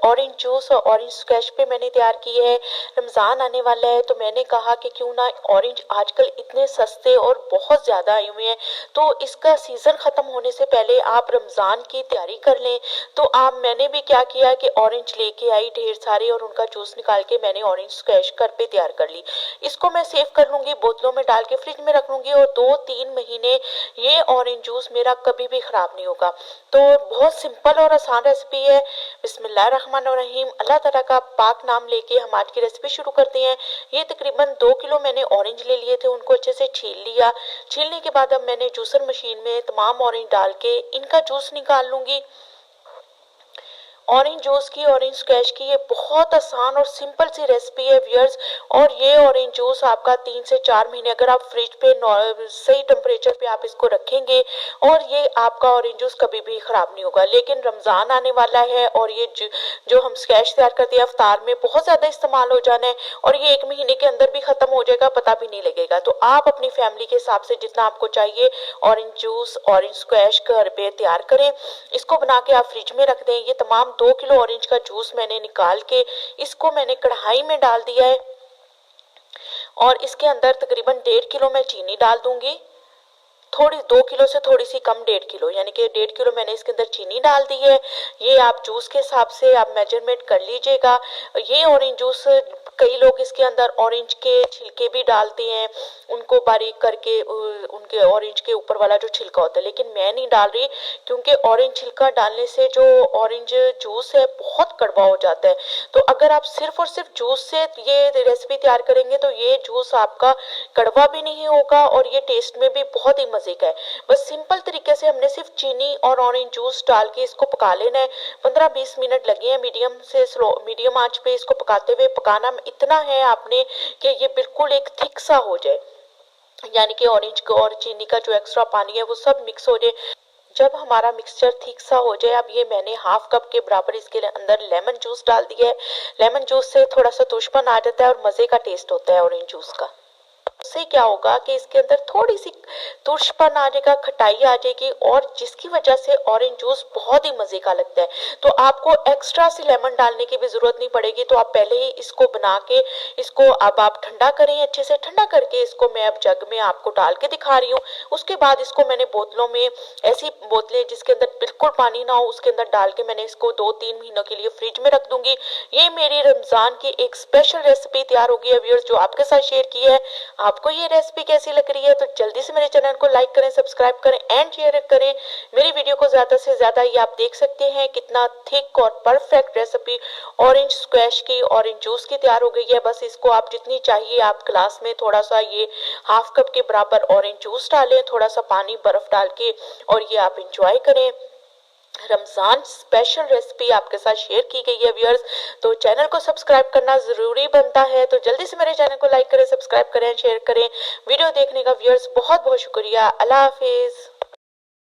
Orange juice और orange squash पे मैंने तैयार की है। रमज़ान आने वाला है तो मैंने कहा कि क्यों ना ऑरेंज आजकल इतने सस्ते और बहुत ज़्यादा आए हुए हैं, तो इसका सीज़न ख़त्म होने से पहले आप रमज़ान की तैयारी कर लें। तो मैंने भी क्या किया कि ऑरेंज लेके आई ढेर सारे और उनका जूस निकाल के मैंने ऑरेंज स्क्वैश घर पे तैयार कर ली। इसको मैं सेव कर लूँगी, बोतलों में डाल के फ्रिज में रख लूँगी और 2-3 महीने ये ऑरेंज जूस मेरा कभी भी ख़राब नहीं होगा। तो बहुत सिंपल और आसान रेसिपी है। बिस्मिल्लाहिर्रहमानिर्रहीम, अल्लाह ताला का पाक नाम लेके हम आज की रेसिपी शुरू करते हैं। ये तकरीबन 2 किलो मैंने ऑरेंज ले लिए थे, उनको अच्छे से छील लिया। छीलने के बाद अब मैंने जूसर मशीन में तमाम ऑरेंज डाल के इनका जूस निकाल लूँगी। ऑरेंज जूस की, ऑरेंज स्क्वैश की ये बहुत आसान और सिंपल सी रेसिपी है व्यूअर्स। और ये ऑरेंज जूस आपका 3 से 4 महीने अगर आप फ्रिज पे सही टेम्परेचर पे आप इसको रखेंगे और ये आपका ऑरेंज जूस कभी भी ख़राब नहीं होगा। लेकिन रमज़ान आने वाला है और ये जो हम स्क्वैश तैयार करते हैं अफ्तार में बहुत ज़्यादा इस्तेमाल हो जाना है और ये 1 महीने के अंदर भी ख़त्म हो जाएगा, पता भी नहीं लगेगा। तो आप अपनी फैमिली के हिसाब से जितना आपको चाहिए ऑरेंज जूस, ऑरेंज स्क्वैश घर पे तैयार करें। इसको बना के आप फ्रिज में रख दें। ये तमाम 2 किलो ऑरेंज का जूस मैंने निकाल के इसको मैंने कढ़ाई में डाल दिया है और इसके अंदर तकरीबन 1.5 किलो मैं चीनी डाल दूंगी। थोड़ी 2 किलो से थोड़ी सी कम 1.5 किलो, यानी कि 1.5 किलो मैंने इसके अंदर चीनी डाल दी है। ये आप जूस के हिसाब से आप मेजरमेंट कर लीजिएगा। ये ऑरेंज जूस कई लोग इसके अंदर ऑरेंज के छिलके भी डालते हैं, उनको बारीक करके उनके ऑरेंज के ऊपर वाला जो छिलका होता है, लेकिन मैं नहीं डाल रही क्योंकि ऑरेंज छिलका डालने से जो ऑरेंज जूस है बहुत कड़वा हो जाता है। तो अगर आप सिर्फ और सिर्फ जूस से ये रेसिपी तैयार करेंगे तो ये जूस आपका कड़वा भी नहीं होगा और ये टेस्ट में भी बहुत ही मजे का है। बस सिंपल तरीके से हमने सिर्फ चीनी और ऑरेंज जूस डाल के इसको पका लेना है। 15-20 मिनट लगे हैं मीडियम आंच पे इसको पकाते हुए। पकाना इतना है आपने कि ये बिल्कुल एक थिक सा हो जाए, यानी कि ऑरेंज का और चीनी का जो एक्स्ट्रा पानी है वो सब मिक्स हो जाए। जब हमारा मिक्सचर ठीक सा हो जाए, अब ये मैंने हाफ कप के बराबर इसके अंदर लेमन जूस डाल दिया है। लेमन जूस से थोड़ा सा तुष्पन आ जाता है और मजे का टेस्ट होता है ऑरेंज जूस का। उससे क्या होगा कि इसके अंदर थोड़ी सी तुर्शपन आ जाएगा, खटाई आ जाएगी और जिसकी वजह से ऑरेंज जूस बहुत ही मजे का लगता है। तो आपको एक्स्ट्रा सी लेमन डालने की भी जरूरत नहीं पड़ेगी। तो आप पहले ही इसको बना के इसको अब आप ठंडा करें, अच्छे से ठंडा करके इसको मैं अब जग में आपको डाल के दिखा रही हूँ। उसके बाद इसको मैंने बोतलों में, ऐसी बोतलें जिसके अंदर बिल्कुल पानी ना हो उसके अंदर डाल के मैंने इसको 2-3 महीनों के लिए फ्रिज में रख दूंगी। ये मेरी रमजान की एक स्पेशल रेसिपी तैयार होगी है व्यूअर्स, जो आपके साथ शेयर की है। आपको ये रेसिपी कैसी लग रही है तो जल्दी से मेरे चैनल को लाइक करें, सब्सक्राइब करें एंड शेयर करें मेरी वीडियो को ज्यादा से ज्यादा। ये आप देख सकते हैं कितना थिक और परफेक्ट रेसिपी ऑरेंज स्क्वैश की, ऑरेंज जूस की तैयार हो गई है। बस इसको आप जितनी चाहिए आप ग्लास में थोड़ा सा ये हाफ कप के बराबर ऑरेंज जूस डालें, थोड़ा सा पानी बर्फ डाल के, और ये आप इंजॉय करें। रमजान स्पेशल रेसिपी आपके साथ शेयर की गई है व्यूअर्स। तो चैनल को सब्सक्राइब करना जरूरी बनता है, तो जल्दी से मेरे चैनल को लाइक करें, सब्सक्राइब करें, शेयर करें। वीडियो देखने का व्यूअर्स बहुत बहुत शुक्रिया। अल्लाह हाफिज।